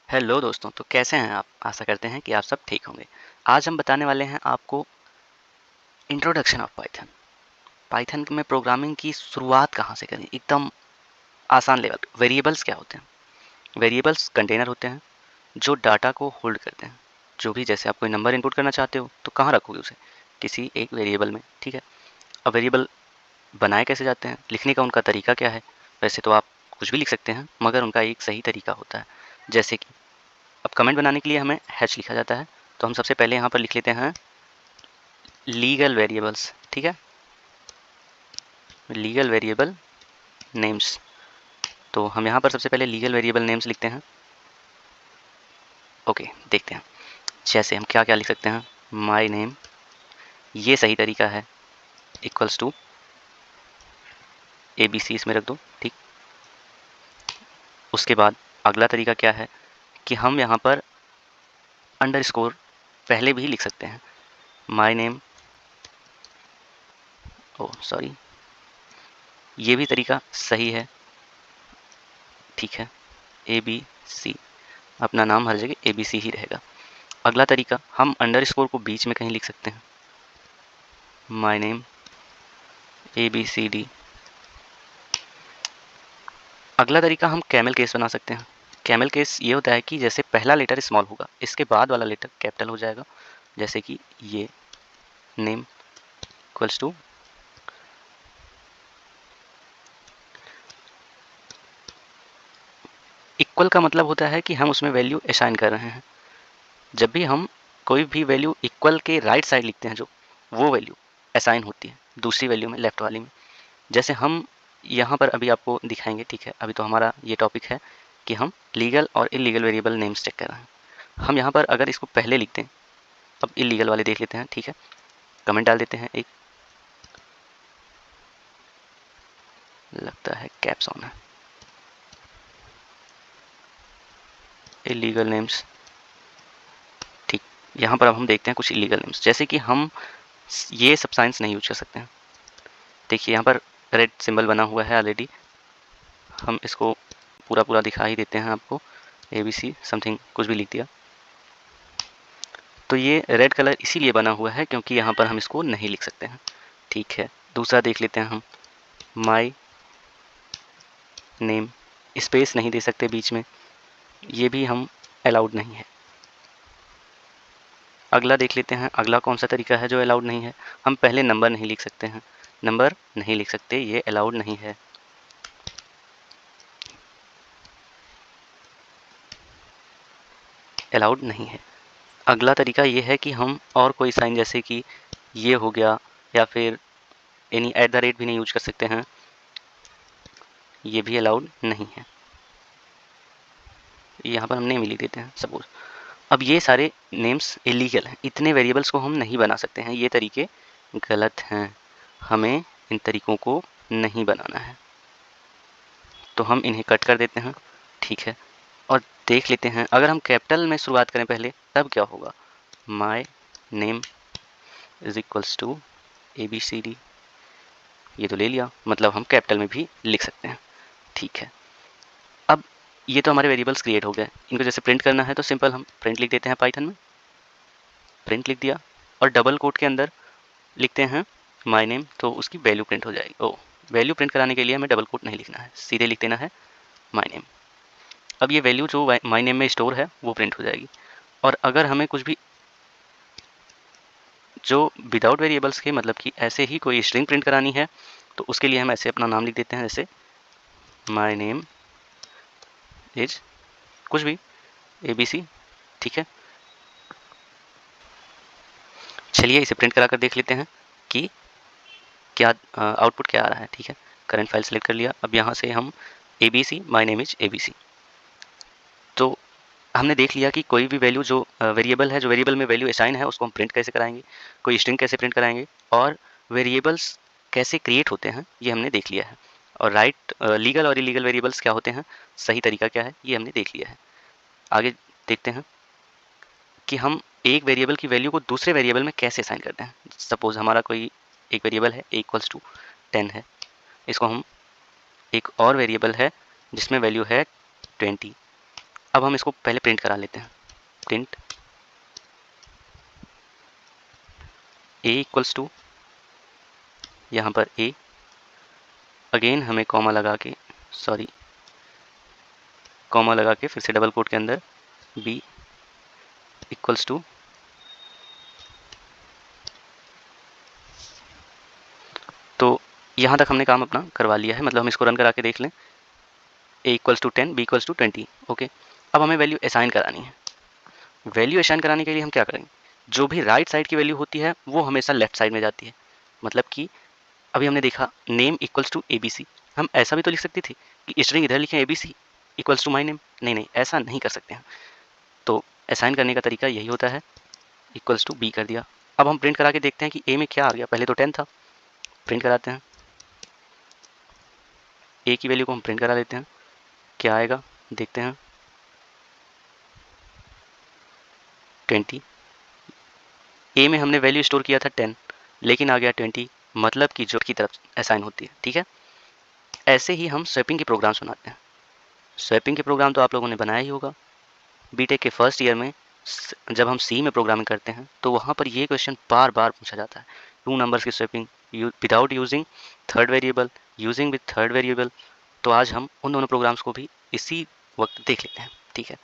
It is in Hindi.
हेलो दोस्तों, तो कैसे हैं आप? आशा करते हैं कि आप सब ठीक होंगे। आज हम बताने वाले हैं आपको इंट्रोडक्शन ऑफ पाइथन। पाइथन में प्रोग्रामिंग की शुरुआत कहाँ से करें, एकदम आसान लेवल पे। वेरिएबल्स क्या होते हैं? वेरिएबल्स कंटेनर होते हैं जो डाटा को होल्ड करते हैं। जो भी, जैसे आप कोई नंबर इनपुट करना चाहते हो तो कहाँ रखोगे उसे? किसी एक वेरिएबल में, ठीक है। अब वेरिएबल बनाए कैसे जाते हैं, लिखने का उनका तरीका क्या है? वैसे तो आप कुछ भी लिख सकते हैं, मगर उनका एक सही तरीका होता है। जैसे कि अब कमेंट बनाने के लिए हमें हैश लिखा जाता है, तो हम सबसे पहले यहाँ पर लिख लेते हैं लीगल वेरिएबल्स, ठीक है। लीगल वेरिएबल नेम्स, तो हम यहाँ पर सबसे पहले लीगल वेरिएबल नेम्स लिखते हैं। ओके, देखते हैं जैसे हम क्या क्या लिख सकते हैं। माई नेम, ये सही तरीका है, इक्वल्स टू ABC इसमें रख दो, ठीक। उसके बाद अगला तरीका क्या है कि हम यहाँ पर अंडरस्कोर पहले भी लिख सकते हैं। माई नेम, ओ सॉरी, ये भी तरीका सही है, ठीक है। ABC, अपना नाम हर जगह ABC ही रहेगा। अगला तरीका, हम अंडरस्कोर को बीच में कहीं लिख सकते हैं। My name ABCD। अगला तरीका, हम कैमल केस बना सकते हैं। कैमल केस ये होता है कि जैसे पहला लेटर स्मॉल होगा, इसके बाद वाला लेटर कैपिटल हो जाएगा। जैसे कि ये नेम इक्वल्स टू, इक्वल का मतलब होता है कि हम उसमें वैल्यू असाइन कर रहे हैं। जब भी हम कोई भी वैल्यू इक्वल के राइट साइड लिखते हैं, जो वो वैल्यू असाइन होती है दूसरी वैल्यू में, लेफ्ट वाली में। जैसे हम यहाँ पर अभी आपको दिखाएंगे, ठीक है। अभी तो हमारा ये टॉपिक है कि हम लीगल और इलीगल वेरिएबल नेम्स चेक कर रहे हैं। हम यहाँ पर अगर इसको पहले लिखते हैं, अब इलीगल वाले देख लेते हैं, ठीक है। कमेंट डाल देते हैं, एक लगता है कैप्स ऑन है, इलीगल नेम्स, ठीक। यहाँ पर अब हम देखते हैं कुछ इलीगल नेम्स, जैसे कि हम ये सब साइंस नहीं यूज कर सकते हैं। देखिए यहाँ पर रेड सिंबल बना हुआ है ऑलरेडी, हम इसको पूरा पूरा दिखा ही देते हैं आपको। ABC समथिंग कुछ भी लिख दिया, तो ये रेड कलर इसीलिए बना हुआ है क्योंकि यहाँ पर हम इसको नहीं लिख सकते हैं, ठीक है। दूसरा देख लेते हैं हम, माई नेम, स्पेस नहीं दे सकते बीच में, ये भी हम अलाउड नहीं है। अगला देख लेते हैं, अगला कौन सा तरीका है जो अलाउड नहीं है। हम पहले नंबर नहीं लिख सकते हैं, नंबर नहीं लिख सकते, ये अलाउड नहीं है। अलाउड नहीं है। अगला तरीका ये है कि हम और कोई साइन, जैसे कि ये हो गया, या फिर यानी एट द रेट भी नहीं यूज कर सकते हैं, ये भी अलाउड नहीं है। यहाँ पर हम नेम लिख देते हैं सपोज। अब ये सारे नेम्स इलीगल हैं, इतने वेरिएबल्स को हम नहीं बना सकते हैं, ये तरीके गलत हैं, हमें इन तरीकों को नहीं बनाना है, तो हम इन्हें कट कर देते हैं, ठीक है। और देख लेते हैं, अगर हम कैपिटल में शुरुआत करें पहले, तब क्या होगा। My name is equals to ABCD, ये तो ले लिया, मतलब हम कैपिटल में भी लिख सकते हैं, ठीक है। अब ये तो हमारे वेरिएबल्स क्रिएट हो गए, इनको जैसे प्रिंट करना है तो सिंपल हम प्रिंट लिख देते हैं पाइथन में, प्रिंट लिख दिया, और डबल कोट के अंदर लिखते हैं माई नेम, तो उसकी वैल्यू प्रिंट हो जाएगी। ओ, वैल्यू प्रिंट कराने के लिए हमें डबल कोट नहीं लिखना है, सीधे लिख देना है माई नेम। अब ये वैल्यू जो माई नेम में स्टोर है वो प्रिंट हो जाएगी। और अगर हमें कुछ भी जो विदाउट वेरिएबल्स के, मतलब कि ऐसे ही कोई स्ट्रिंग प्रिंट करानी है, तो उसके लिए हम ऐसे अपना नाम लिख देते हैं, जैसे माई नेम इज कुछ भी ABC, ठीक है। चलिए इसे प्रिंट करा कर देख लेते हैं कि क्या आउटपुट क्या आ रहा है, ठीक है। करंट फाइल सेलेक्ट कर लिया, अब यहाँ से हम ABC, my name is ABC, तो हमने देख लिया कि कोई भी वैल्यू जो वेरिएबल है, जो वेरिएबल में वैल्यू असाइन है, उसको हम प्रिंट कैसे कराएंगे, कोई स्ट्रिंग कैसे प्रिंट कराएंगे, और वेरिएबल्स कैसे क्रिएट होते हैं, ये हमने देख लिया है। और राइट, लीगल और इलीगल वेरिएबल्स क्या होते हैं, सही तरीका क्या है, ये हमने देख लिया है। आगे देखते हैं कि हम एक वेरिएबल की वैल्यू को दूसरे वेरिएबल में कैसे असाइन करते हैं। सपोज हमारा कोई एक वेरिएबल है इक्वल्स टू 10 है, इसको हम, एक और वेरिएबल है जिसमें वैल्यू है 20, अब हम इसको पहले प्रिंट करा लेते हैं। प्रिंट a इक्वल्स टू, यहाँ पर a, अगेन हमें कॉमा लगा के, सॉरी कॉमा लगा के फिर से डबल कोट के अंदर b इक्वल्स टू, तो यहाँ तक हमने काम अपना करवा लिया है, मतलब हम इसको रन करा के देख लें। a equals to 10, b equals to 20। Okay, अब हमें वैल्यू असाइन करानी है। वैल्यू असाइन कराने के लिए हम क्या करेंगे, जो भी राइट साइड की वैल्यू होती है वो हमेशा लेफ्ट साइड में जाती है। मतलब कि अभी हमने देखा नेम इक्वल्स टू ABC, हम ऐसा भी तो लिख सकते थे कि स्ट्रिंग इधर लिखें ABC equals to my name. नहीं नहीं, ऐसा नहीं कर सकते हैं। तो असाइन करने का तरीका यही होता है, इक्वल्स टू B कर दिया। अब हम प्रिंट करा के देखते हैं कि A में क्या आ गया। पहले तो 10 था, प्रिंट कराते हैं, A की वैल्यू को हम प्रिंट करा लेते हैं, क्या आएगा देखते हैं, 20। A में हमने वैल्यू स्टोर किया था 10, लेकिन आ गया 20, मतलब कि जो की तरफ असाइन होती है। ठीक है, ऐसे ही हम स्वैपिंग के प्रोग्राम्स बनाते हैं। स्वैपिंग के प्रोग्राम तो आप लोगों ने बनाया ही होगा। बीटेक के फर्स्ट ईयर में जब हम सी में प्रोग्रामिंग करते हैं तो वहाँ पर ये क्वेश्चन बार बार पूछा जाता है, 2 नंबर्स की swapping without using third variable, using with third variable. तो आज हम उन दोनों प्रोग्राम्स को भी इसी वक्त देख लेते हैं। ठीक है,